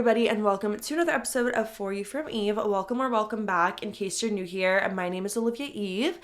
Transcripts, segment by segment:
everybody, and welcome to another episode of For You From Eve. Welcome or welcome back in case you're new here. My name is Olivia Eve.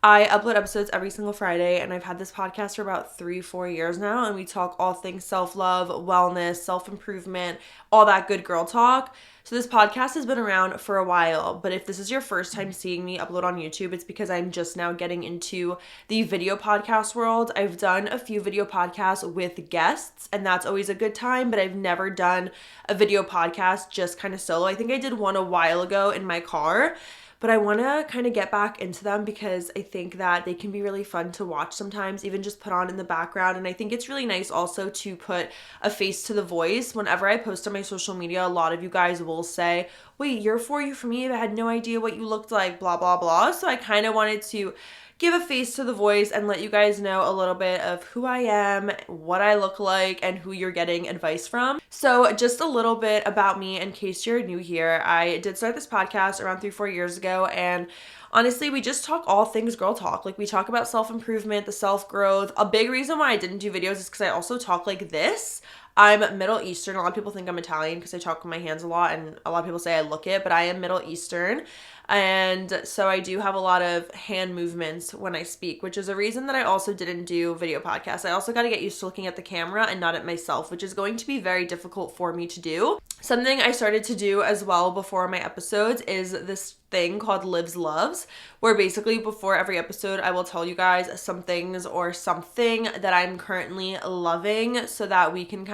I upload episodes every single Friday, and I've had this podcast for about 3-4 years now, and we talk all things self-love, wellness, self-improvement, all that good girl talk. So this podcast has been around for a while, but if this is your first time seeing me upload on YouTube, it's because I'm just now getting into the video podcast world. I've done a few video podcasts with guests, and that's always a good time, but I've never done a video podcast just kind of solo. I think I did one a while ago in my car, but I want to kind of get back into them because I think that they can be really fun to watch sometimes, even just put on in the background. And I think it's really nice also to put a face to the voice. Whenever I post on my social media, a lot of you guys will say, wait, you're For You From Eve? I had no idea what you looked like, blah, blah, blah. So I kind of wanted to give a face to the voice and let you guys know a little bit of who I am, what I look like, and who you're getting advice from. So just a little bit about me in case you're new here. I did start this podcast around 3-4 years ago, and honestly, we just talk all things girl talk. Like, we talk about self-improvement, the self-growth. A big reason why I didn't do videos is because I also talk like this. I'm Middle Eastern. A lot of people think I'm Italian because I talk with my hands a lot, and a lot of people say I look it, but I am Middle Eastern. And so I do have a lot of hand movements when I speak, which is a reason that I also didn't do video podcasts. I also got to get used to looking at the camera and not at myself, which is going to be very difficult for me to do. Something I started to do as well before my episodes is this thing called Lives Loves, where basically before every episode, I will tell you guys some things or something that I'm currently loving so that we can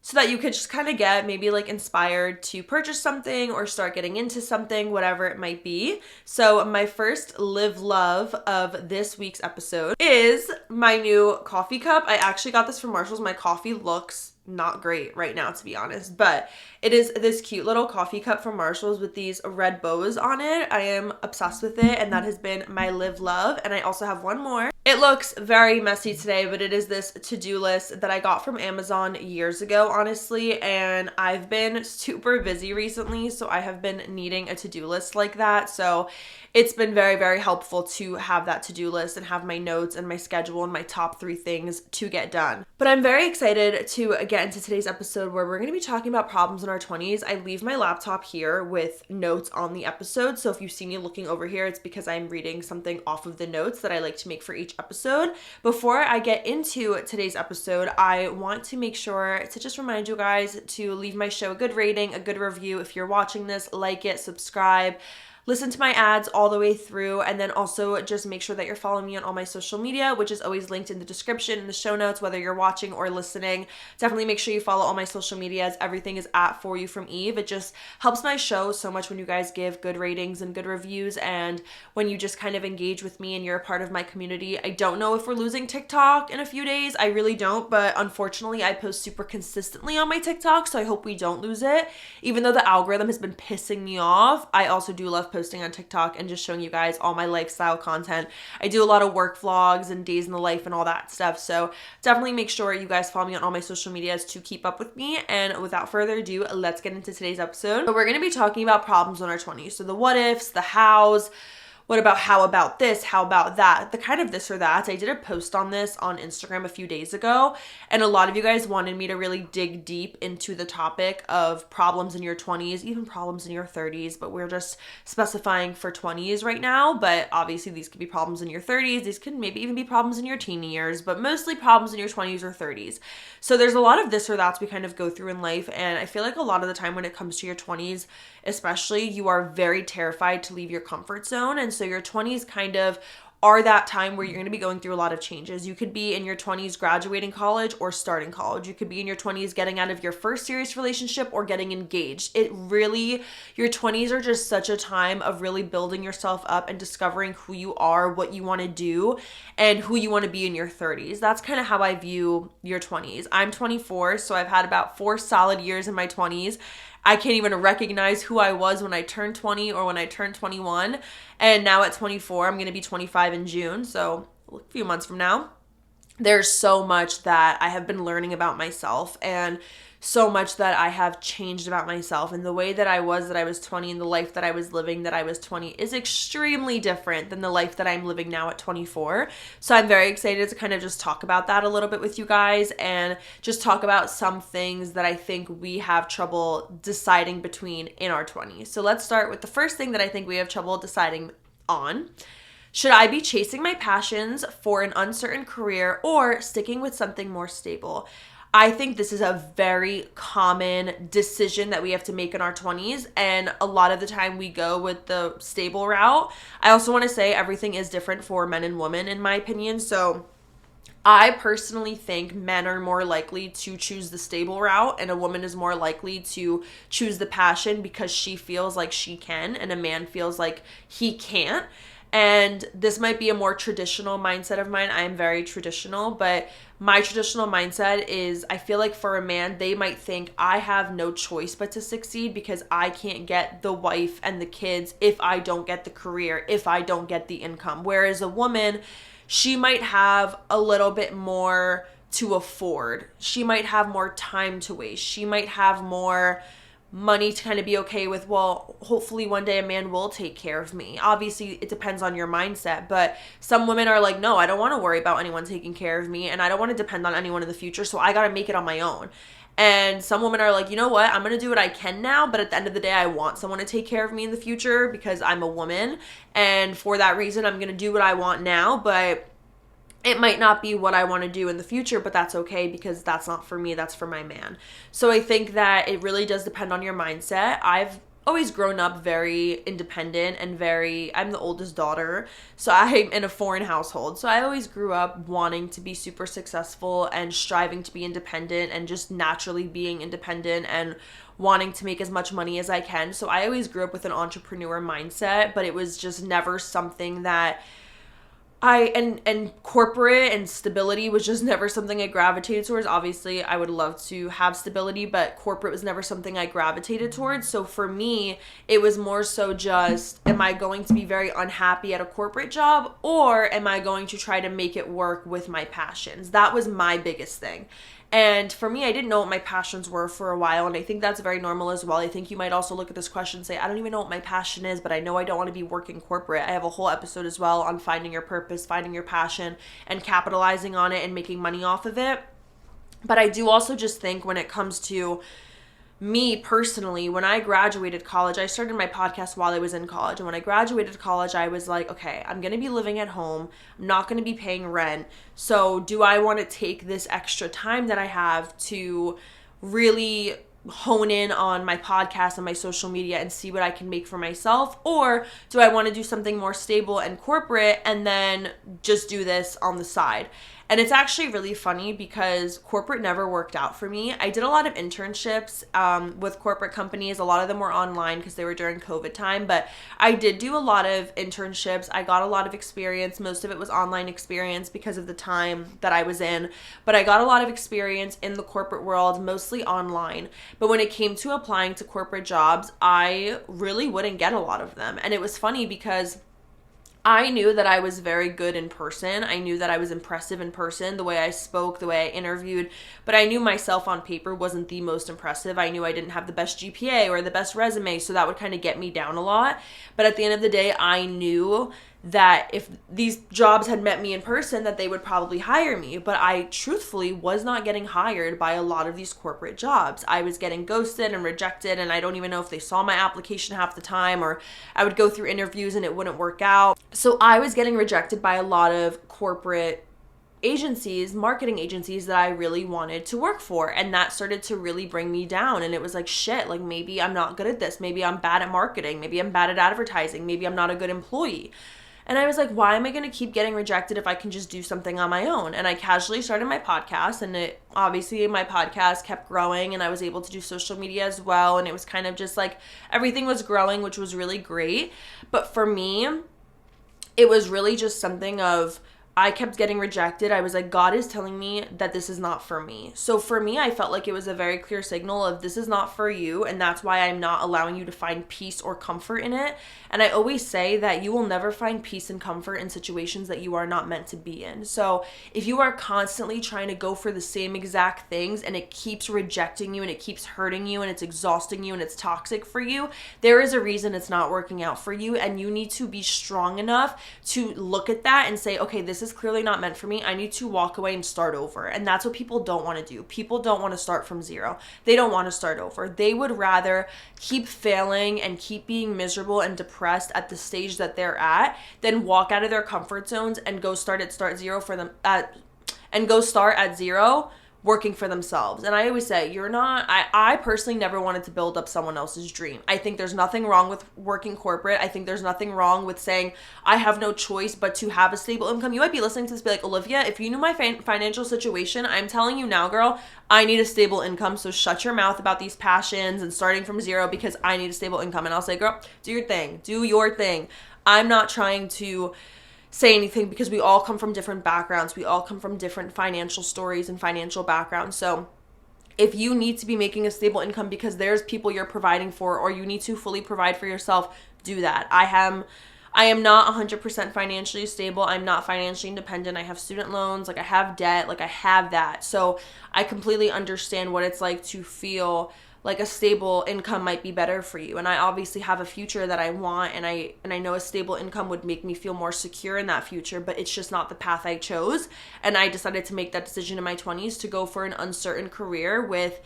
so that you could just kind of get maybe like inspired to purchase something or start getting into something, whatever it might be. So my first Live Love of this week's episode is my new coffee cup. I actually got this from Marshall's. My coffee looks not great right now, to be honest, but it is this cute little coffee cup from Marshall's with these red bows on it. I am obsessed with it, and that has been my Live Love. And I also have one more. It looks very messy today, but it is this to-do list that I got from Amazon years ago, honestly, and I've been super busy recently, so I have been needing a to-do list like that. So it's been very, very helpful to have that to-do list and have my notes and my schedule and my top 3 things to get done. But I'm very excited to get into today's episode where we're going to be talking about problems in our 20s. I leave my laptop here with notes on the episode, so if you see me looking over here, it's because I'm reading something off of the notes that I like to make for each episode. Before I get into today's episode, I want to make sure to just remind you guys to leave my show a good rating, a good review. If you're watching this, like it, subscribe, listen to my ads all the way through, and then also just make sure that you're following me on all my social media, which is always linked in the description, in the show notes, whether you're watching or listening. Definitely make sure you follow all my social medias. Everything is at For You From Eve. It just helps my show so much when you guys give good ratings and good reviews, and when you just kind of engage with me and you're a part of my community. I don't know if we're losing TikTok in a few days. I really don't, but unfortunately, I post super consistently on my TikTok, so I hope we don't lose it. Even though the algorithm has been pissing me off, I also do love posting on TikTok and just showing you guys all my lifestyle content. I do a lot of work vlogs and days in the life and all that stuff. So definitely make sure you guys follow me on all my social medias to keep up with me. And without further ado, let's get into today's episode. So we're going to be talking about problems in our 20s. So the what ifs, the hows, what about how about this, how about that, the kind of this or that. I did a post on this on Instagram a few days ago, and a lot of you guys wanted me to really dig deep into the topic of problems in your 20s, even problems in your 30s, but we're just specifying for 20s right now. But obviously these could be problems in your 30s, these could maybe even be problems in your teen years, but mostly problems in your 20s or 30s. So there's a lot of this or that we kind of go through in life, and I feel like a lot of the time when it comes to your 20s especially, you are very terrified to leave your comfort zone. And so your 20s kind of are that time where you're going to be going through a lot of changes. You could be in your 20s graduating college or starting college. You could be in your 20s getting out of your first serious relationship or getting engaged. Your 20s are just such a time of really building yourself up and discovering who you are, what you want to do, and who you want to be in your 30s. That's kind of how I view your 20s. I'm 24, so I've had about 4 solid years in my 20s. I can't even recognize who I was when I turned 20 or when I turned 21. And now at 24, I'm going to be 25 in June, so a few months from now. There's so much that I have been learning about myself, and so much that I have changed about myself. And the way that I was 20, and the life that I was living that I was 20 is extremely different than the life that I'm living now at 24. So I'm very excited to kind of just talk about that a little bit with you guys and just talk about some things that I think we have trouble deciding between in our 20s. So let's start with the first thing that I think we have trouble deciding on. Should I be chasing my passions for an uncertain career or sticking with something more stable? I think this is a very common decision that we have to make in our 20s, and a lot of the time we go with the stable route. I also want to say everything is different for men and women, in my opinion. So I personally think men are more likely to choose the stable route, and a woman is more likely to choose the passion because she feels like she can, and a man feels like he can't. And this might be a more traditional mindset of mine. I am very traditional, but my traditional mindset is I feel like for a man, they might think I have no choice but to succeed because I can't get the wife and the kids if I don't get the career, if I don't get the income. Whereas a woman, she might have a little bit more to afford. She might have more time to waste. She might have more money to kind of be okay with, well, hopefully one day a man will take care of me. Obviously, it depends on your mindset, but some women are like, no, I don't want to worry about anyone taking care of me, and I don't want to depend on anyone in the future, so I got to make it on my own. And some women are like, you know what, I'm going to do what I can now, but at the end of the day, I want someone to take care of me in the future because I'm a woman, and for that reason, I'm going to do what I want now, but it might not be what I want to do in the future, but that's okay because that's not for me, that's for my man. So I think that it really does depend on your mindset. I've always grown up very independent and I'm the oldest daughter, so I'm in a foreign household. So I always grew up wanting to be super successful and striving to be independent and just naturally being independent and wanting to make as much money as I can. So I always grew up with an entrepreneur mindset, but it was just never something that and corporate and stability was just never something I gravitated towards. Obviously, I would love to have stability, but corporate was never something I gravitated towards. So for me, it was more so just, am I going to be very unhappy at a corporate job, or am I going to try to make it work with my passions? That was my biggest thing. And for me, I didn't know what my passions were for a while, and I think that's very normal as well. I think you might also look at this question and say, I don't even know what my passion is, but I know I don't want to be working corporate. I have a whole episode as well on finding your purpose, finding your passion, and capitalizing on it and making money off of it. But I do also just think when it comes to me personally, when I graduated college, I started my podcast while I was in college. And when I graduated college, I was like, okay, I'm going to be living at home. I'm not going to be paying rent. So do I want to take this extra time that I have to really hone in on my podcast and my social media and see what I can make for myself? Or do I want to do something more stable and corporate and then just do this on the side? And it's actually really funny because corporate never worked out for me. I did a lot of internships with corporate companies. A lot of them were online because they were during COVID time, but I did do a lot of internships. I got a lot of experience. Most of it was online experience because of the time that I was in, but I got a lot of experience in the corporate world, mostly online. But when it came to applying to corporate jobs, I really wouldn't get a lot of them. And it was funny because I knew that I was very good in person. I knew that I was impressive in person, the way I spoke, the way I interviewed, but I knew myself on paper wasn't the most impressive. I knew I didn't have the best GPA or the best resume, so that would kind of get me down a lot. But at the end of the day, I knew that if these jobs had met me in person, that they would probably hire me. But I truthfully was not getting hired by a lot of these corporate jobs. I was getting ghosted and rejected, and I don't even know if they saw my application half the time, or I would go through interviews and it wouldn't work out. So I was getting rejected by a lot of corporate agencies, marketing agencies that I really wanted to work for. And that started to really bring me down. And it was like, shit, like maybe I'm not good at this. Maybe I'm bad at marketing. Maybe I'm bad at advertising. Maybe I'm not a good employee. And I was like, why am I going to keep getting rejected if I can just do something on my own? And I casually started my podcast, and obviously my podcast kept growing, and I was able to do social media as well. And it was kind of just like everything was growing, which was really great. But for me, it was really just something of, I kept getting rejected, I was like, God is telling me that this is not for me. So for me, I felt like it was a very clear signal of this is not for you, and that's why I'm not allowing you to find peace or comfort in it. And I always say that you will never find peace and comfort in situations that you are not meant to be in. So if you are constantly trying to go for the same exact things and it keeps rejecting you and it keeps hurting you and it's exhausting you and it's toxic for you, there is a reason it's not working out for you, and you need to be strong enough to look at that and say, okay, this is clearly not meant for me. I need to walk away and start over. And that's what people don't want to do. People don't want to start from zero. They don't want to start over. They would rather keep failing and keep being miserable and depressed at the stage that they're at than walk out of their comfort zones and go start at zero working for themselves. And I always say, I personally never wanted to build up someone else's dream. I think there's nothing wrong with working corporate. I think there's nothing wrong with saying, I have no choice but to have a stable income. You might be listening to this, be like, Olivia, if you knew my financial situation, I'm telling you now, girl, I need a stable income. So shut your mouth about these passions and starting from zero, because I need a stable income. And I'll say, girl, do your thing. Do your thing. I'm not trying to say anything, because we all come from different backgrounds. We all come from different financial stories and financial backgrounds. So if you need to be making a stable income because there's people you're providing for, or you need to fully provide for yourself, do that. I am not 100% financially stable. I'm not financially independent. I have student loans, I have debt, I have that. So I completely understand what it's like to feel like a stable income might be better for you. And I obviously have a future that I want, and I know a stable income would make me feel more secure in that future, but it's just not the path I chose. And I decided to make that decision in my 20s to go for an uncertain career with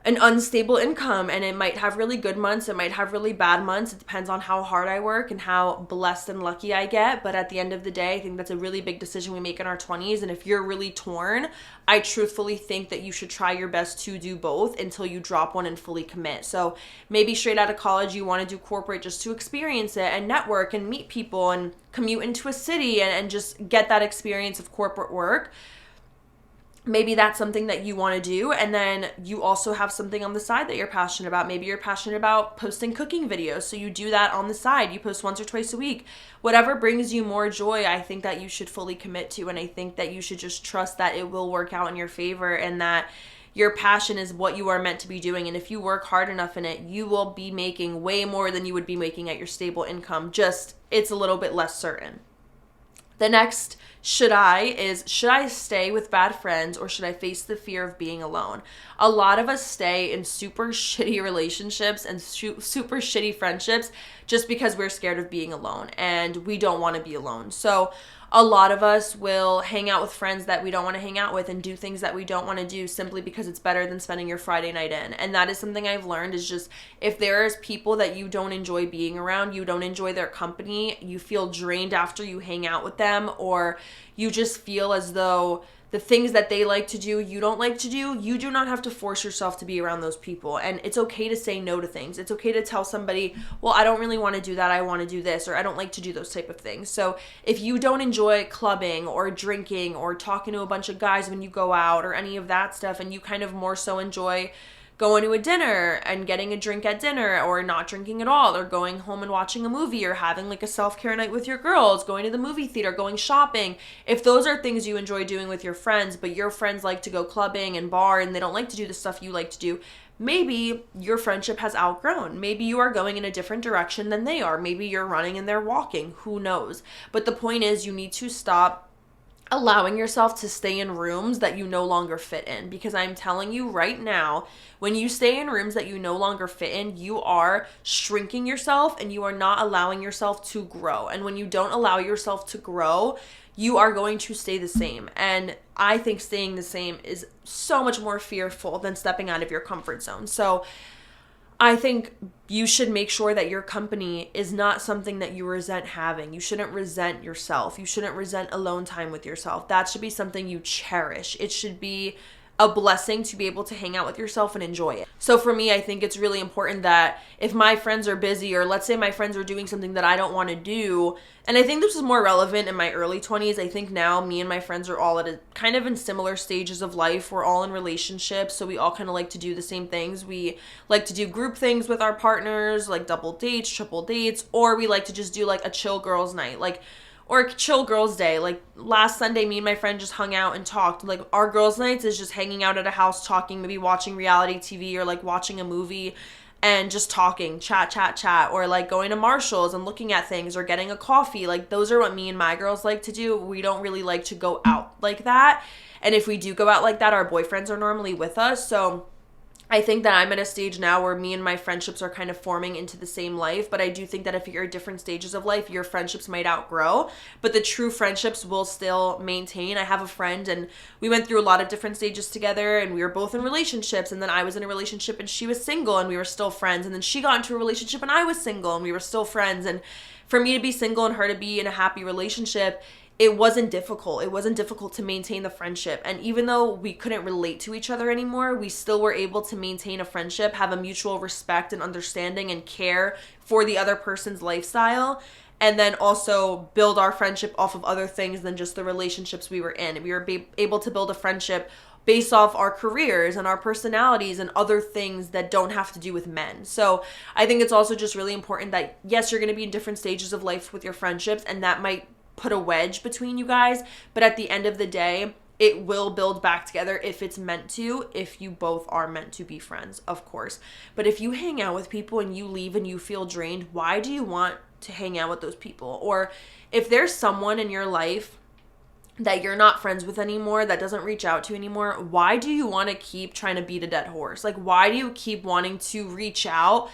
an unstable income, and it might have really good months, it might have really bad months. It depends on how hard I work and how blessed and lucky I get. But at the end of the day, I think that's a really big decision we make in our 20s. And if you're really torn, I truthfully think that you should try your best to do both until you drop one and fully commit. So maybe straight out of college, you want to do corporate just to experience it and network and meet people and commute into a city and just get that experience of corporate work. Maybe that's something that you want to do. And then you also have something on the side that you're passionate about. Maybe you're passionate about posting cooking videos, so you do that on the side. You post once or twice a week. Whatever brings you more joy, I think that you should fully commit to. And I think that you should just trust that it will work out in your favor, and that your passion is what you are meant to be doing. And if you work hard enough in it, you will be making way more than you would be making at your stable income. Just, it's a little bit less certain. The next should I stay with bad friends, or should I face the fear of being alone? A lot of us stay in super shitty relationships and super shitty friendships just because we're scared of being alone, and we don't want to be alone. So a lot of us will hang out with friends that we don't want to hang out with and do things that we don't want to do simply because it's better than spending your Friday night in. And that is something I've learned, is just, if there's people that you don't enjoy being around, you don't enjoy their company, you feel drained after you hang out with them, or you just feel as though the things that they like to do, you don't like to do, you do not have to force yourself to be around those people. And it's okay to say no to things. It's okay to tell somebody, well, I don't really want to do that, I want to do this, or I don't like to do those type of things. So if you don't enjoy clubbing or drinking or talking to a bunch of guys when you go out or any of that stuff, and you kind of more so enjoy going to a dinner and getting a drink at dinner, or not drinking at all, or going home and watching a movie, or having a self-care night with your girls, going to the movie theater, going shopping. If those are things you enjoy doing with your friends, but your friends like to go clubbing and bar and they don't like to do the stuff you like to do, maybe your friendship has outgrown. Maybe you are going in a different direction than they are. Maybe you're running and they're walking. Who knows? But the point is, you need to stop allowing yourself to stay in rooms that you no longer fit in. Because I'm telling you right now, when you stay in rooms that you no longer fit in, you are shrinking yourself and you are not allowing yourself to grow. And when you don't allow yourself to grow, you are going to stay the same. And I think staying the same is so much more fearful than stepping out of your comfort zone. So I think you should make sure that your company is not something that you resent having. You shouldn't resent yourself. You shouldn't resent alone time with yourself. That should be something you cherish. It should be a blessing to be able to hang out with yourself and enjoy it. So for me, I think it's really important that if my friends are busy, or let's say my friends are doing something that I don't want to do, and I think this was more relevant in my early 20s. I think now me and my friends are all at a kind of in similar stages of life. We're all in relationships, so we all kind of like to do the same things. We like to do group things with our partners, like double dates, triple dates, or we like to just do a chill girls night. Or chill girls day. Like last Sunday, me and my friend just hung out and talked. Like our girls nights is just hanging out at a house talking, maybe watching reality TV or like watching a movie and just talking, chat, or like going to Marshall's and looking at things or getting a coffee. Like those are what me and my girls like to do. We don't really like to go out like that. And if we do go out like that, our boyfriends are normally with us. So I think that I'm at a stage now where me and my friendships are kind of forming into the same life, but I do think that if you're at different stages of life, your friendships might outgrow, but the true friendships will still maintain. I have a friend and we went through a lot of different stages together and we were both in relationships, and then I was in a relationship and she was single and we were still friends, and then she got into a relationship and I was single and we were still friends. And for me to be single and her to be in a happy relationship, it wasn't difficult. It wasn't difficult to maintain the friendship. And even though we couldn't relate to each other anymore, we still were able to maintain a friendship, have a mutual respect and understanding and care for the other person's lifestyle, and then also build our friendship off of other things than just the relationships we were in. We were able to build a friendship based off our careers and our personalities and other things that don't have to do with men. So I think it's also just really important that, yes, you're going to be in different stages of life with your friendships, and that might put a wedge between you guys, but at the end of the day, it will build back together if it's meant to, if you both are meant to be friends, of course. But if you hang out with people and you leave and you feel drained, why do you want to hang out with those people? Or if there's someone in your life that you're not friends with anymore, that doesn't reach out to you anymore, why do you want to keep trying to beat a dead horse? Like, why do you keep wanting to reach out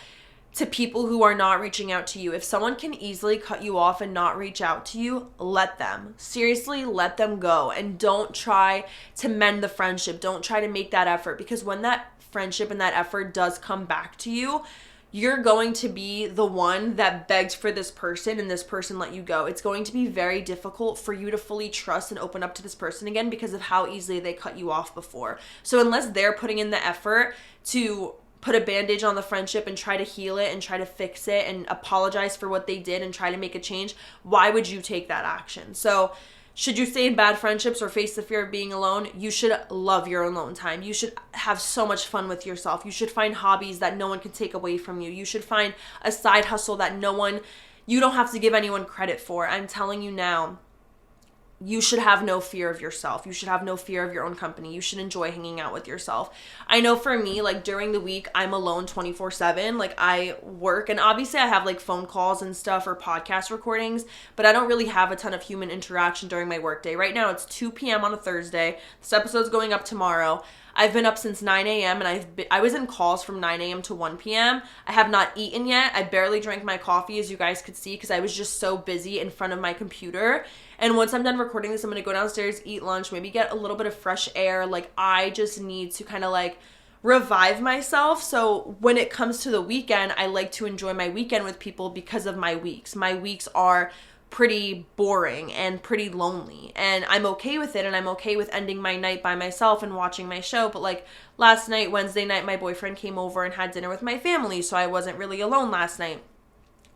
to people who are not reaching out to you? If someone can easily cut you off and not reach out to you, let them. Seriously, let them go. And don't try to mend the friendship. Don't try to make that effort, because when that friendship and that effort does come back to you, you're going to be the one that begged for this person and this person let you go. It's going to be very difficult for you to fully trust and open up to this person again because of how easily they cut you off before. So unless they're putting in the effort to put a bandage on the friendship and try to heal it and try to fix it and apologize for what they did and try to make a change, why would you take that action? So should you stay in bad friendships or face the fear of being alone? You should love your alone time. You should have so much fun with yourself. You should find hobbies that no one can take away from you. You should find a side hustle that you don't have to give anyone credit for. I'm telling you now, you should have no fear of yourself. You should have no fear of your own company. You should enjoy hanging out with yourself. I know for me, like during the week, I'm alone 24/7. Like I work, and obviously I have like phone calls and stuff or podcast recordings, but I don't really have a ton of human interaction during my workday. Right now it's 2 p.m. on a Thursday. This episode's going up tomorrow. I've been up since 9 a.m. and I was in calls from 9 a.m. to 1 p.m. I have not eaten yet. I barely drank my coffee, as you guys could see, because I was just so busy in front of my computer. And once I'm done recording this, I'm going to go downstairs, eat lunch, maybe get a little bit of fresh air. Like I just need to kind of like revive myself. So when it comes to the weekend, I like to enjoy my weekend with people because of my weeks. My weeks are pretty boring and pretty lonely, and I'm okay with it, and I'm okay with ending my night by myself and watching my show. But like last night, Wednesday night, my boyfriend came over and had dinner with my family, so I wasn't really alone last night.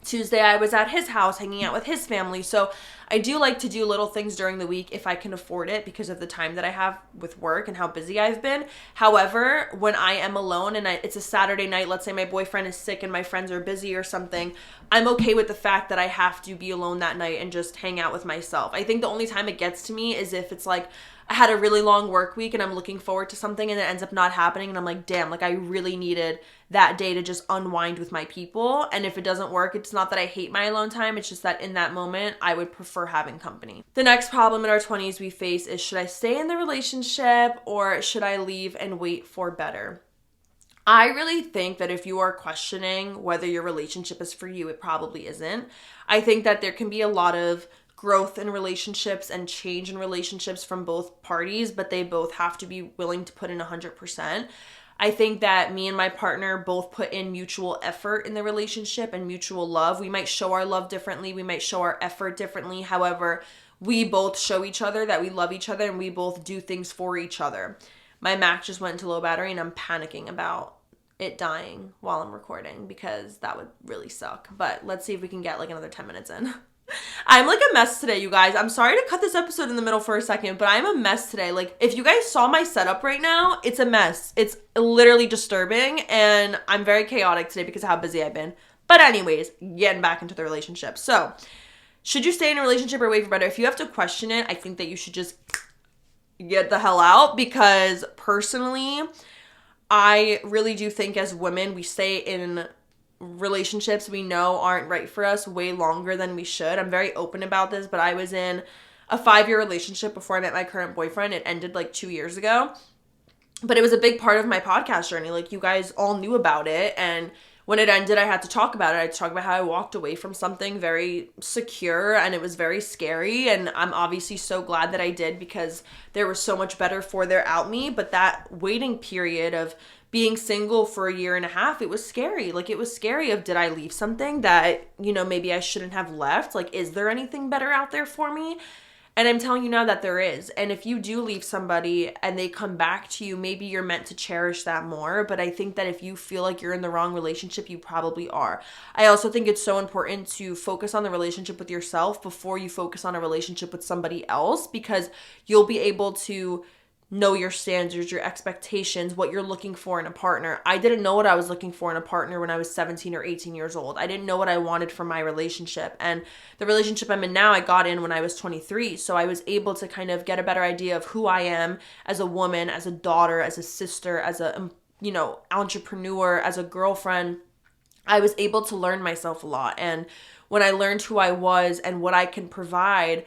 Tuesday, I was at his house hanging out with his family. So I do like to do little things during the week if I can afford it because of the time that I have with work and how busy I've been. However, when I am alone and it's a Saturday night, let's say my boyfriend is sick and my friends are busy or something, I'm okay with the fact that I have to be alone that night and just hang out with myself. I think the only time it gets to me is if it's like I had a really long work week and I'm looking forward to something and it ends up not happening and I'm like, damn, like I really needed that day to just unwind with my people. And if it doesn't work, it's not that I hate my alone time. It's just that in that moment, I would prefer having company. The next problem in our 20s we face is, should I stay in the relationship or should I leave and wait for better? I really think that if you are questioning whether your relationship is for you, it probably isn't. I think that there can be a lot of growth in relationships and change in relationships from both parties, but they both have to be willing to put in 100%. I think that me and my partner both put in mutual effort in the relationship and mutual love. We might show our love differently. We might show our effort differently. However, we both show each other that we love each other and we both do things for each other. My Mac just went into low battery and I'm panicking about it dying while I'm recording because that would really suck. But let's see if we can get like another 10 minutes in. I'm like a mess today, you guys. I'm sorry to cut this episode in the middle for a second, but I'm a mess today. Like, if you guys saw my setup right now, it's a mess. It's literally disturbing, and I'm very chaotic today because of how busy I've been. But anyways, getting back into the relationship. So, should you stay in a relationship or wait for better? If you have to question it, I think that you should just get the hell out, because personally, I really do think as women, we stay in relationships we know aren't right for us way longer than we should. I'm very open about this, but I was in a 5-year relationship before I met my current boyfriend. It ended like 2 years ago. But it was a big part of my podcast journey. Like, you guys all knew about it. And when it ended, I had to talk about it. I had to talk about how I walked away from something very secure, and it was very scary. And I'm obviously so glad that I did, because there was so much better for there out me. But that waiting period of being single for 1.5 years, it was scary. Like, it was scary of, did I leave something that, maybe I shouldn't have left? Like, is there anything better out there for me? And I'm telling you now that there is. And if you do leave somebody and they come back to you, maybe you're meant to cherish that more. But I think that if you feel like you're in the wrong relationship, you probably are. I also think it's so important to focus on the relationship with yourself before you focus on a relationship with somebody else, because you'll be able to know your standards, your expectations, what you're looking for in a partner. I didn't know what I was looking for in a partner when I was 17 or 18 years old. I didn't know what I wanted from my relationship. And the relationship I'm in now, I got in when I was 23. So I was able to kind of get a better idea of who I am as a woman, as a daughter, as a sister, as a, entrepreneur, as a girlfriend. I was able to learn myself a lot. And when I learned who I was and what I can provide,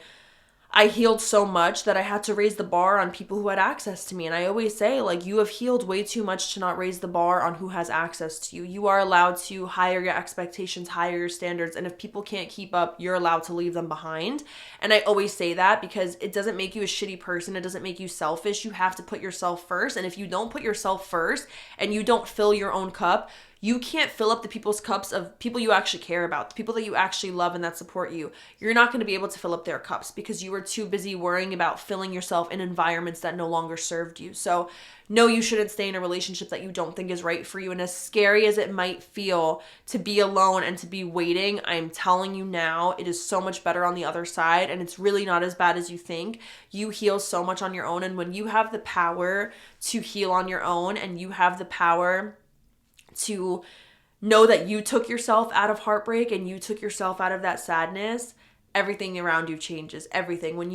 I healed so much that I had to raise the bar on people who had access to me. And I always say, like, you have healed way too much to not raise the bar on who has access to you. You are allowed to higher your expectations, higher your standards. And if people can't keep up, you're allowed to leave them behind. And I always say that because it doesn't make you a shitty person. It doesn't make you selfish. You have to put yourself first. And if you don't put yourself first and you don't fill your own cup, you can't fill up the people's cups of people you actually care about, the people that you actually love and that support you. You're not going to be able to fill up their cups because you were too busy worrying about filling yourself in environments that no longer served you. So no, you shouldn't stay in a relationship that you don't think is right for you. And as scary as it might feel to be alone and to be waiting, I'm telling you now, it is so much better on the other side. And it's really not as bad as you think. You heal so much on your own. And when you have the power to heal on your own, and you have the power to know that you took yourself out of heartbreak and you took yourself out of that sadness, everything around you changes. Everything. When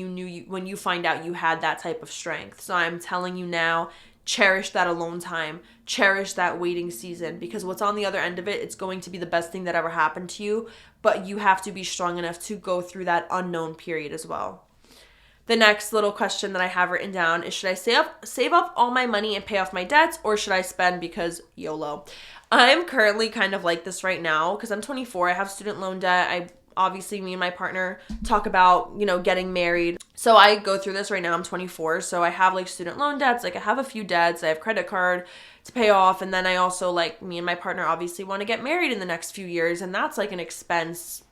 you find out you had that type of strength. So I'm telling you now, cherish that alone time, cherish that waiting season, because what's on the other end of it, it's going to be the best thing that ever happened to you, but you have to be strong enough to go through that unknown period as well. The next little question that I have written down is, should I save up all my money and pay off my debts, or should I spend because YOLO? I'm currently kind of like this right now because I'm 24. I have student loan debt. Obviously, me and my partner talk about, getting married. So I go through this right now. I'm 24. So I have like student loan debts. Like, I have a few debts. I have credit card to pay off. And then I also, me and my partner obviously want to get married in the next few years. And that's like an expense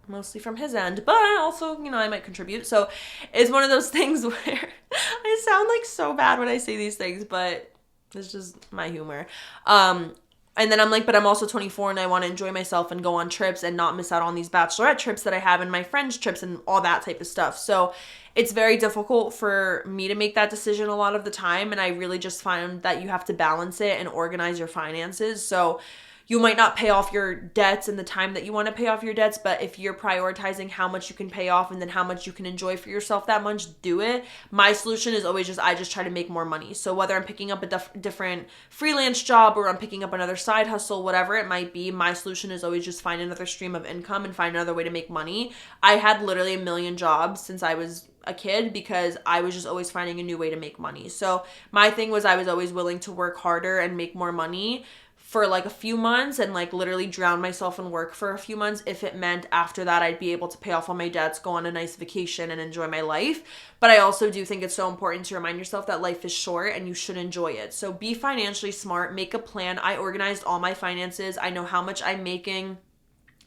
mostly from his end, but also, I might contribute. So it's one of those things where I sound like so bad when I say these things, but it's just my humor. And then I'm like, but I'm also 24 and I want to enjoy myself and go on trips and not miss out on these bachelorette trips that I have and my friends' trips and all that type of stuff. So it's very difficult for me to make that decision a lot of the time. And I really just find that you have to balance it and organize your finances. So you might not pay off your debts in the time that you want to pay off your debts, but if you're prioritizing how much you can pay off and then how much you can enjoy for yourself that month, do it. My solution is always I just try to make more money. So whether I'm picking up a different freelance job or I'm picking up another side hustle, whatever it might be, my solution is always just find another stream of income and find another way to make money. I had literally 1 million jobs since I was a kid because I was just always finding a new way to make money. So my thing was I was always willing to work harder and make more money for a few months and literally drown myself in work for a few months if it meant after that I'd be able to pay off all my debts, go on a nice vacation and enjoy my life. But I also do think it's so important to remind yourself that life is short and you should enjoy it. So be financially smart, make a plan. I organized all my finances. I know how much I'm making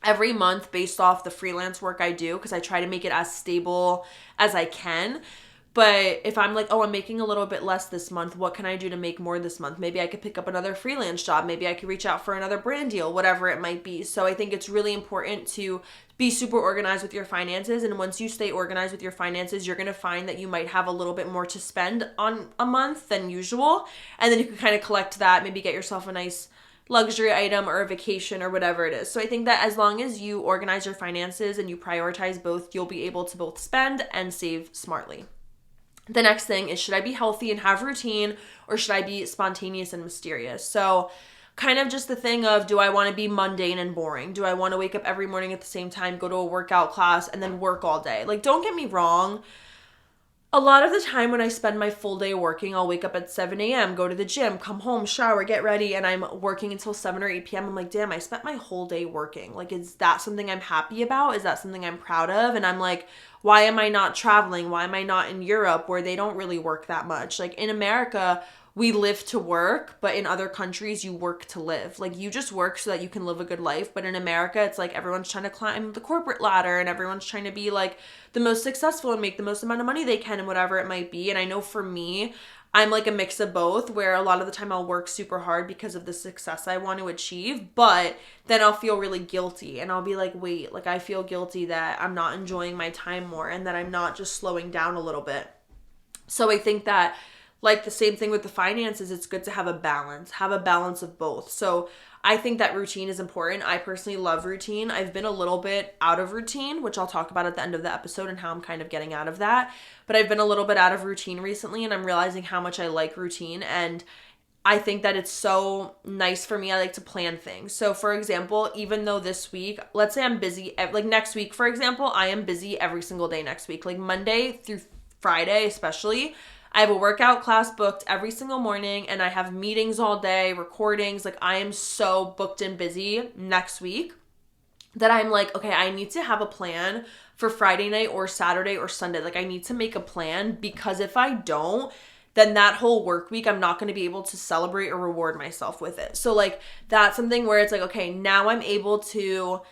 every month based off the freelance work I do because I try to make it as stable as I can. But if I'm like, oh, I'm making a little bit less this month, what can I do to make more this month? Maybe I could pick up another freelance job. Maybe I could reach out for another brand deal, whatever it might be. So I think it's really important to be super organized with your finances. And once you stay organized with your finances, you're going to find that you might have a little bit more to spend on a month than usual. And then you can kind of collect that, maybe get yourself a nice luxury item or a vacation or whatever it is. So I think that as long as you organize your finances and you prioritize both, you'll be able to both spend and save smartly. The next thing is, should I be healthy and have routine, or should I be spontaneous and mysterious? So kind of just the thing of, do I want to be mundane and boring? Do I want to wake up every morning at the same time, go to a workout class, and then work all day? Like, don't get me wrong. A lot of the time when I spend my full day working, I'll wake up at 7 a.m., go to the gym, come home, shower, get ready, and I'm working until 7 or 8 p.m. I'm like, damn, I spent my whole day working. Like, is that something I'm happy about? Is that something I'm proud of? And I'm like, why am I not traveling? Why am I not in Europe where they don't really work that much? Like, in America, we live to work, but in other countries, you work to live. Like, you just work so that you can live a good life. But in America, it's like everyone's trying to climb the corporate ladder and everyone's trying to be like the most successful and make the most amount of money they can and whatever it might be. And I know for me, I'm like a mix of both, where a lot of the time I'll work super hard because of the success I want to achieve, but then I'll feel really guilty and I'll be like, wait, like I feel guilty that I'm not enjoying my time more and that I'm not just slowing down a little bit. So I think that, like the same thing with the finances, it's good to have a balance of both. So I think that routine is important. I personally love routine. I've been a little bit out of routine, which I'll talk about at the end of the episode and how I'm kind of getting out of that. But I've been a little bit out of routine recently, and I'm realizing how much I like routine. And I think that it's so nice for me. I like to plan things. So for example, even though this week, let's say I'm busy, like next week, for example, I am busy every single day next week, like Monday through Friday, especially. I have a workout class booked every single morning, and I have meetings all day, recordings. Like, I am so booked and busy next week that I'm like, okay, I need to have a plan for Friday night or Saturday or Sunday. Like, I need to make a plan, because if I don't, then that whole work week, I'm not going to be able to celebrate or reward myself with it. So like, that's something where it's like, okay, now I'm able to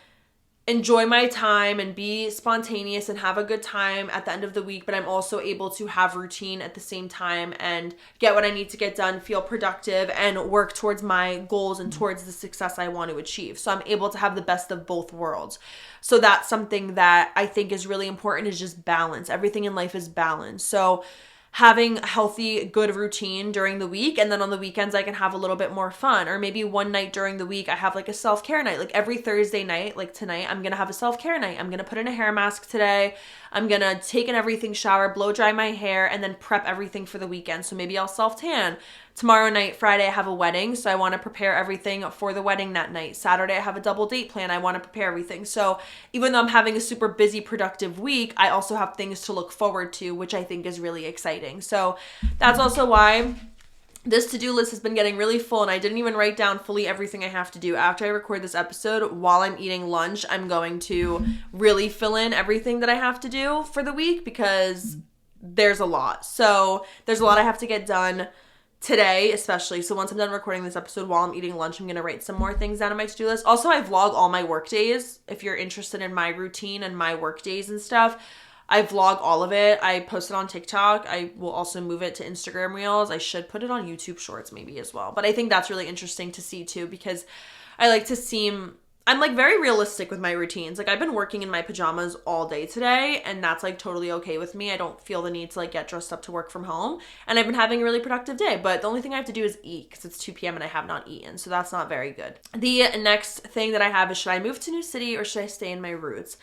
enjoy my time and be spontaneous and have a good time at the end of the week, but I'm also able to have routine at the same time and get what I need to get done, feel productive, and work towards my goals and towards the success I want to achieve. So I'm able to have the best of both worlds. So that's something that I think is really important, is just balance. Everything in life is balance. So having a healthy, good routine during the week, and then on the weekends I can have a little bit more fun. Or maybe one night during the week I have like a self-care night. Like every Thursday night, like tonight, I'm gonna have a self-care night. I'm gonna put in a hair mask today. I'm gonna take an everything shower, blow dry my hair, and then prep everything for the weekend. So maybe I'll self-tan. Tomorrow night, Friday, I have a wedding, so I want to prepare everything for the wedding that night. Saturday, I have a double date plan. I want to prepare everything. So even though I'm having a super busy, productive week, I also have things to look forward to, which I think is really exciting. So that's also why this to-do list has been getting really full, and I didn't even write down fully everything I have to do. After I record this episode, while I'm eating lunch, I'm going to really fill in everything that I have to do for the week, because there's a lot. So there's a lot I have to get done today, especially. So once I'm done recording this episode while I'm eating lunch, I'm going to write some more things down on my to-do list. Also, I vlog all my work days. If you're interested in my routine and my work days and stuff, I vlog all of it. I post it on TikTok. I will also move it to Instagram Reels. I should put it on YouTube Shorts maybe as well. But I think that's really interesting to see too, because I like to seem, I'm like very realistic with my routines. Like I've been working in my pajamas all day today, and that's like totally okay with me. I don't feel the need to like get dressed up to work from home, and I've been having a really productive day. But the only thing I have to do is eat, because it's 2 p.m. and I have not eaten, so that's not very good. The next thing that I have is, should I move to a new city or should I stay in my roots?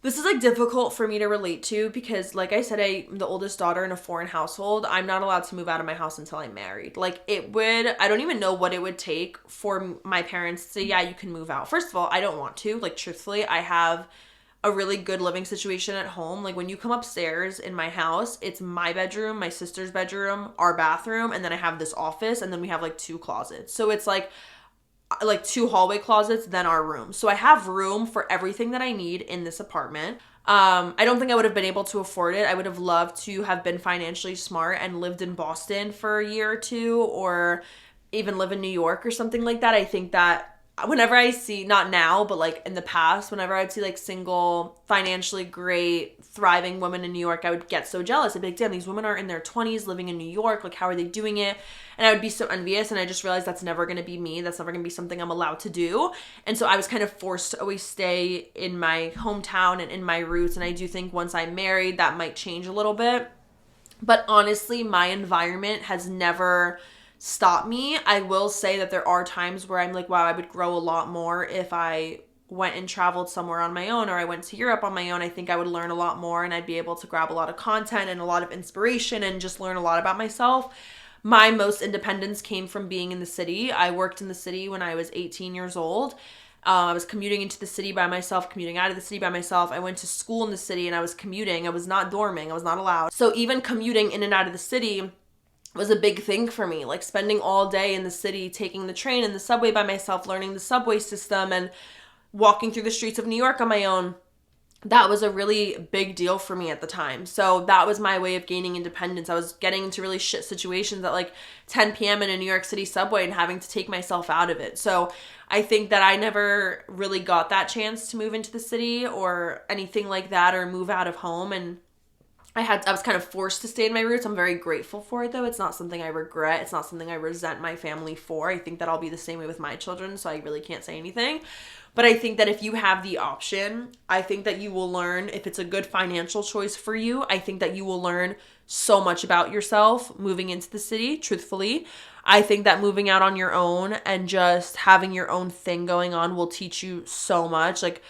This is like difficult for me to relate to, because like I said, I'm the oldest daughter in a foreign household. I'm not allowed to move out of my house until I'm married. Like I don't even know what it would take for my parents to say, yeah, you can move out. First of all, I don't want to. Like truthfully, I have a really good living situation at home. Like when you come upstairs in my house, it's my bedroom, my sister's bedroom, our bathroom, and then I have this office, and then we have like 2 closets. So it's like 2 hallway closets, then our room. So I have room for everything that I need in this apartment. I don't think I would have been able to afford it. I would have loved to have been financially smart and lived in Boston for a year or 2, or even live in New York or something like that. I think that whenever I see, not now, but like in the past, whenever I'd see like single, financially great, thriving women in New York, I would get so jealous. I'd be like, damn, these women are in their 20s living in New York. Like, how are they doing it? And I would be so envious. And I just realized that's never going to be me. That's never going to be something I'm allowed to do. And so I was kind of forced to always stay in my hometown and in my roots. And I do think once I'm married, that might change a little bit. But honestly, my environment has never stop me. I will say that there are times where I'm like, wow, I would grow a lot more if I went and traveled somewhere on my own, or I went to Europe on my own. I think I would learn a lot more, and I'd be able to grab a lot of content and a lot of inspiration and just learn a lot about myself. My most independence came from being in the city. I worked in the city when I was 18 years old. I was commuting into the city by myself, commuting out of the city by myself. I went to school in the city and I was commuting. I was not dorming. I was not allowed. So even commuting in and out of the city was a big thing for me. Like spending all day in the city, taking the train and the subway by myself, learning the subway system and walking through the streets of New York on my own. That was a really big deal for me at the time. So that was my way of gaining independence. I was getting into really shit situations at like 10 p.m. in a New York City subway and having to take myself out of it. So I think that I never really got that chance to move into the city or anything like that, or move out of home. And I was kind of forced to stay in my roots. I'm very grateful for it though. It's not something I regret. It's not something I resent my family for. I think that I'll be the same way with my children, so I really can't say anything. But I think that if you have the option, I think that you will learn, if it's a good financial choice for you, I think that you will learn so much about yourself moving into the city, truthfully. I think that moving out on your own and just having your own thing going on will teach you so much. Like,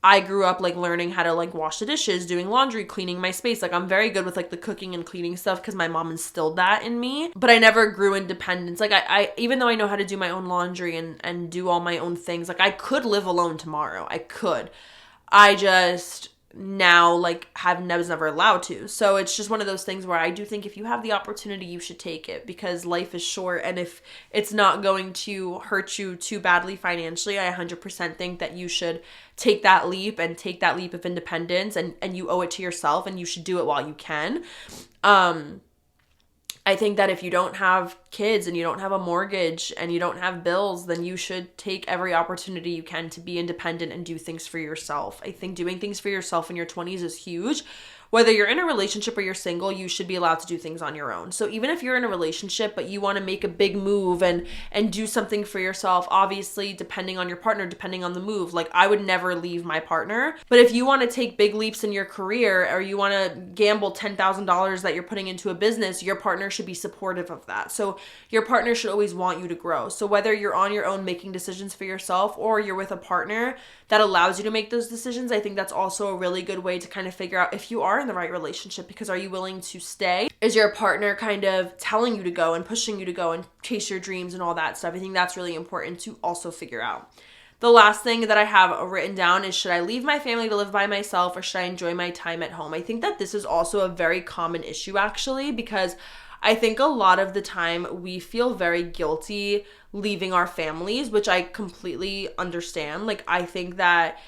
I grew up like learning how to like wash the dishes, doing laundry, cleaning my space. Like I'm very good with like the cooking and cleaning stuff because my mom instilled that in me. But I never grew independence. Like I even though I know how to do my own laundry and do all my own things, like I could live alone tomorrow. I could. I just now like was never allowed to. So it's just one of those things where I do think if you have the opportunity, you should take it, because life is short, and if it's not going to hurt you too badly financially, I 100% think that you should take that leap and take that leap of independence, and you owe it to yourself, and you should do it while you can. I think that if you don't have kids and you don't have a mortgage and you don't have bills, then you should take every opportunity you can to be independent and do things for yourself. I think doing things for yourself in your 20s is huge. Whether you're in a relationship or you're single, you should be allowed to do things on your own. So even if you're in a relationship, but you want to make a big move and do something for yourself, obviously, depending on your partner, depending on the move, like I would never leave my partner. But if you want to take big leaps in your career, or you want to gamble $10,000 that you're putting into a business, your partner should be supportive of that. So your partner should always want you to grow. So whether you're on your own making decisions for yourself, or you're with a partner that allows you to make those decisions, I think that's also a really good way to kind of figure out if you are in the right relationship, because are you willing to stay? Is your partner kind of telling you to go and pushing you to go and chase your dreams and all that stuff? I think that's really important to also figure out. The last thing that I have written down is, should I leave my family to live by myself, or should I enjoy my time at home? I think that this is also a very common issue, actually, because I think a lot of the time we feel very guilty leaving our families, which I completely understand. Like, I think that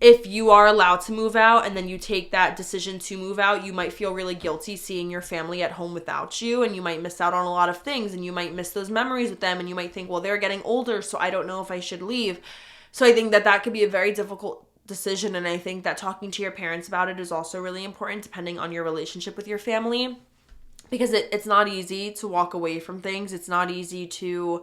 if you are allowed to move out and then you take that decision to move out, you might feel really guilty seeing your family at home without you, and you might miss out on a lot of things, and you might miss those memories with them, and you might think, well, they're getting older, so I don't know if I should leave. So I think that that could be a very difficult decision, and I think that talking to your parents about it is also really important, depending on your relationship with your family, because it's not easy to walk away from things. It's not easy to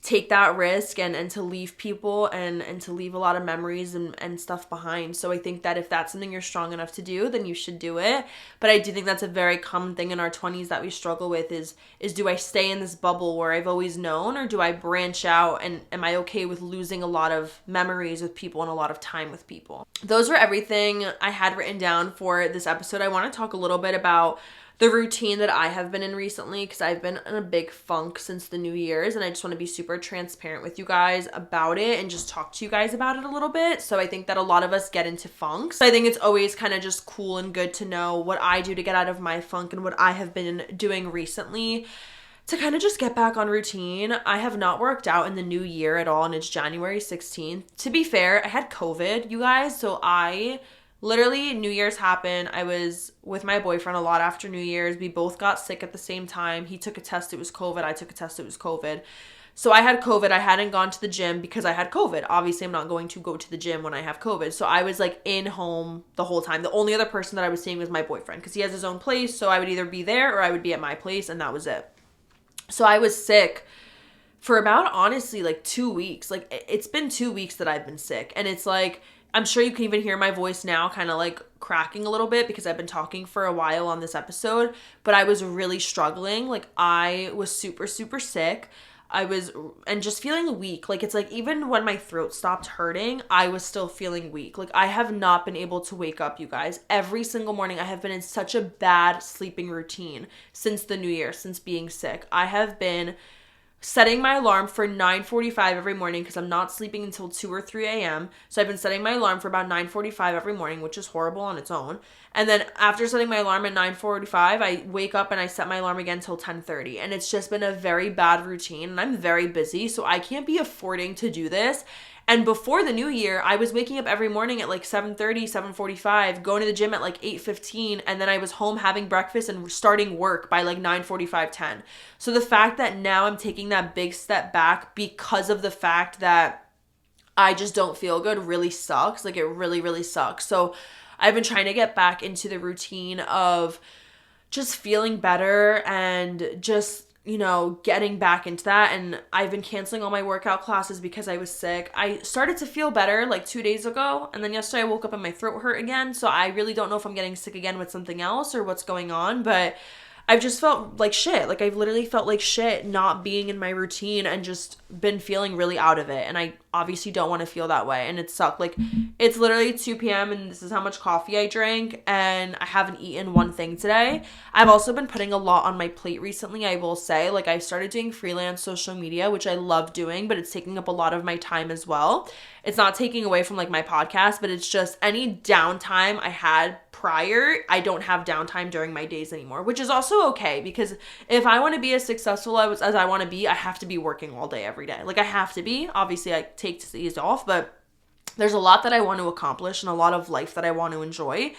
take that risk and to leave people and to leave a lot of memories and stuff behind. So I think that if that's something you're strong enough to do, then you should do it. But I do think that's a very common thing in our 20s that we struggle with is do I stay in this bubble where I've always known, or do I branch out, and am I okay with losing a lot of memories with people and a lot of time with people? Those were everything I had written down for this episode. I want to talk a little bit about the routine that I have been in recently, because I've been in a big funk since the New Year's, and I just want to be super transparent with you guys about it and just talk to you guys about it a little bit. So I think that a lot of us get into funks. I think it's always kind of just cool and good to know what I do to get out of my funk and what I have been doing recently to kind of just get back on routine. I have not worked out in the new year at all, and it's January 16th. To be fair, I had COVID, you guys, so literally, New Year's happened. I was with my boyfriend a lot after New Year's. We both got sick at the same time. He took a test, it was COVID. I took a test, it was COVID. So I had COVID. I hadn't gone to the gym because I had COVID. Obviously, I'm not going to go to the gym when I have COVID. So I was like in home the whole time. The only other person that I was seeing was my boyfriend, because he has his own place. So I would either be there or I would be at my place, and that was it. So I was sick for about, honestly, like 2 weeks. Like, it's been 2 weeks that I've been sick. And it's like, I'm sure you can even hear my voice now kind of like cracking a little bit because I've been talking for a while on this episode, but I was really struggling. Like I was super, super sick. And just feeling weak. Like it's like even when my throat stopped hurting, I was still feeling weak. Like I have not been able to wake up, you guys. Every single morning I have been in such a bad sleeping routine since the new year, since being sick. I have been setting my alarm for 9:45 every morning because I'm not sleeping until 2 or 3 a.m. So I've been setting my alarm for about 9:45 every morning, which is horrible on its own. And then after setting my alarm at 9:45, I wake up and I set my alarm again till 10:30. And it's just been a very bad routine. And I'm very busy, so I can't be affording to do this. And before the new year, I was waking up every morning at like 7:30, 7:45, going to the gym at like 8:15, and then I was home having breakfast and starting work by like 9:45, 10. So the fact that now I'm taking that big step back because of the fact that I just don't feel good really sucks. Like it really, really sucks. So I've been trying to get back into the routine of just feeling better and just getting back into that. And I've been canceling all my workout classes because I was sick. I started to feel better like 2 days ago. And then yesterday I woke up and my throat hurt again. So I really don't know if I'm getting sick again with something else or what's going on. But I've just felt like shit. Like I've literally felt like shit not being in my routine and just been feeling really out of it. And I obviously don't want to feel that way. And it sucked. Like it's literally 2 p.m. and this is how much coffee I drank. And I haven't eaten one thing today. I've also been putting a lot on my plate recently, I will say. Like I started doing freelance social media, which I love doing, but it's taking up a lot of my time as well. It's not taking away from like my podcast, but it's just any downtime I had prior, I don't have downtime during my days anymore, which is also okay because if I want to be as successful as I want to be, I have to be working all day every day. Like I have to be. Obviously, I take these off, but there's a lot that I want to accomplish and a lot of life that I want to enjoy.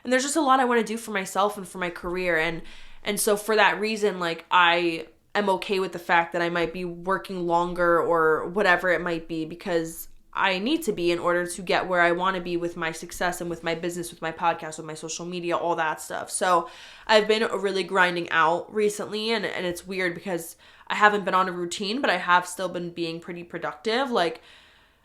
And there's just a lot I want to do for myself and for my career. And so for that reason, like I am okay with the fact that I might be working longer or whatever it might be because I need to be in order to get where I want to be with my success and with my business, with my podcast, with my social media, all that stuff. So I've been really grinding out recently and it's weird because I haven't been on a routine, but I have still been being pretty productive. Like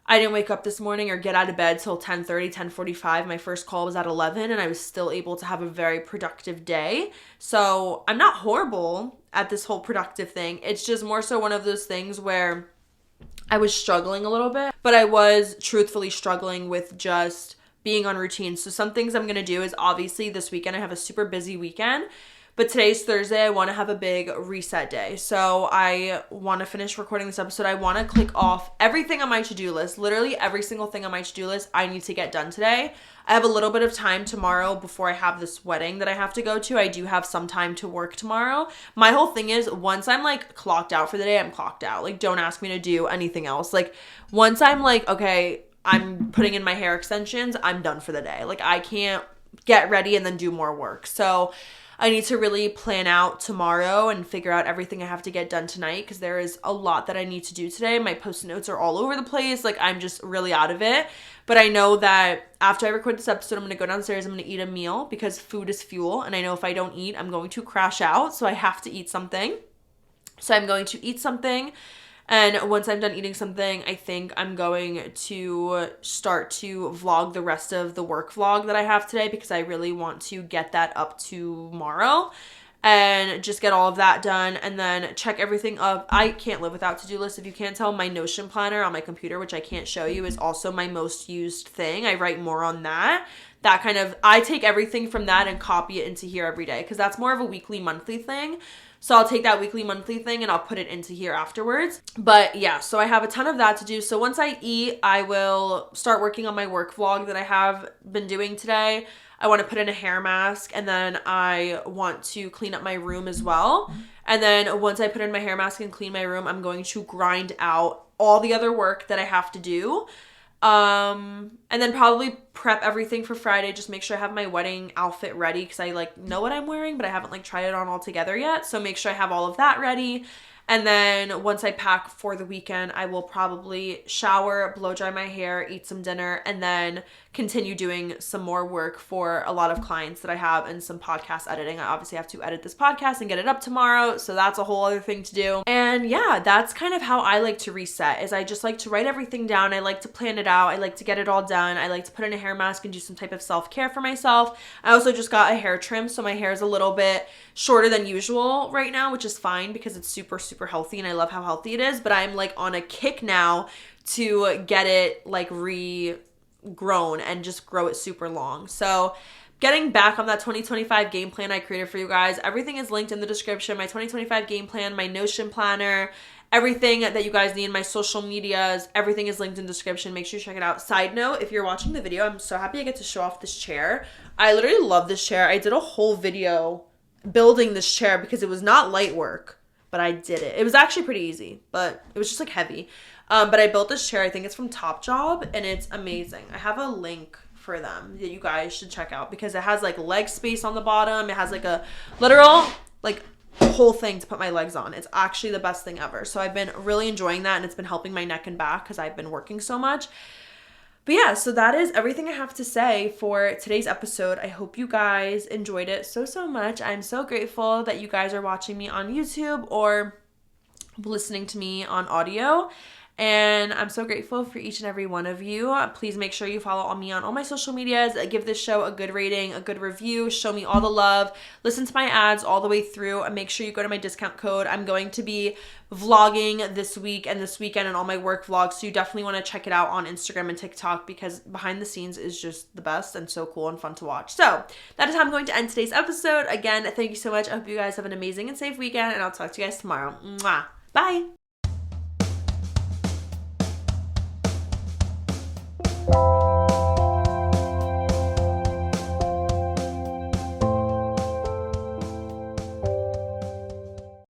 I didn't wake up this morning or get out of bed till 10:30, 10:45. My first call was at 11 and I was still able to have a very productive day. So I'm not horrible at this whole productive thing. It's just more so one of those things where I was struggling a little bit, but I was truthfully struggling with just being on routine. So some things I'm going to do is obviously this weekend I have a super busy weekend, but today's Thursday. I want to have a big reset day. So I want to finish recording this episode. I want to click off everything on my to-do list. Literally every single thing on my to-do list I need to get done today. I have a little bit of time tomorrow before I have this wedding that I have to go to. I do have some time to work tomorrow. My whole thing is once I'm like clocked out for the day, I'm clocked out. Like don't ask me to do anything else. Like once I'm like, okay, I'm putting in my hair extensions, I'm done for the day. Like I can't get ready and then do more work. So I need to really plan out tomorrow and figure out everything I have to get done tonight because there is a lot that I need to do today. My post-it notes are all over the place. Like I'm just really out of it. But I know that after I record this episode, I'm going to go downstairs. I'm going to eat a meal because food is fuel. And I know if I don't eat, I'm going to crash out. So I have to eat something. So I'm going to eat something. And once I'm done eating something, I think I'm going to start to vlog the rest of the work vlog that I have today because I really want to get that up tomorrow and just get all of that done and then check everything up. I can't live without to-do lists. If you can't tell, my Notion planner on my computer, which I can't show you, is also my most used thing. I write more on that. I take everything from that and copy it into here every day because that's more of a weekly, monthly thing. So I'll take that weekly, monthly thing and I'll put it into here afterwards. But yeah, so I have a ton of that to do. So once I eat, I will start working on my work vlog that I have been doing today. I want to put in a hair mask and then I want to clean up my room as well. And then once I put in my hair mask and clean my room, I'm going to grind out all the other work that I have to do. And then probably prep everything for Friday. Just make sure I have my wedding outfit ready because I like know what I'm wearing, but I haven't like tried it on all together yet. So make sure I have all of that ready. And then once I pack for the weekend, I will probably shower, blow dry my hair, eat some dinner, and then continue doing some more work for a lot of clients that I have and some podcast editing. I obviously have to edit this podcast and get it up tomorrow, so that's a whole other thing to do. And yeah, that's kind of how I like to reset, is I just like to write everything down. I like to plan it out. I like to get it all done. I like to put in a hair mask and do some type of self-care for myself. I also just got a hair trim, so my hair is a little bit shorter than usual right now, which is fine because it's super, super healthy and I love how healthy it is, but I'm like on a kick now to get it like regrown and just grow it super long. So getting back on that 2025 game plan I created for you guys, everything is linked in the description. My 2025 game plan, my Notion planner, everything that you guys need, my social medias, everything is linked in the description. Make sure you check it out. Side note, if you're watching the video, I'm so happy I get to show off this chair. I literally love this chair. I did a whole video building this chair because it was not light work, but I did it. It was actually pretty easy, but it was just like heavy. But I built this chair. I think it's from Topjob and it's amazing. I have a link for them that you guys should check out because it has like leg space on the bottom. It has like a literal like whole thing to put my legs on. It's actually the best thing ever. So I've been really enjoying that and it's been helping my neck and back because I've been working so much. But yeah, so that is everything I have to say for today's episode. I hope you guys enjoyed it so much. I'm so grateful that you guys are watching me on YouTube or listening to me on audio. And I'm so grateful for each and every one of you. Please make sure you follow me on all my social medias. Give this show a good rating, a good review. Show me all the love. Listen to my ads all the way through. And make sure you go to my discount code. I'm going to be vlogging this week and this weekend and all my work vlogs. So you definitely want to check it out on Instagram and TikTok because behind the scenes is just the best and so cool and fun to watch. So that is how I'm going to end today's episode. Again, thank you so much. I hope you guys have an amazing and safe weekend. And I'll talk to you guys tomorrow. Mwah. Bye.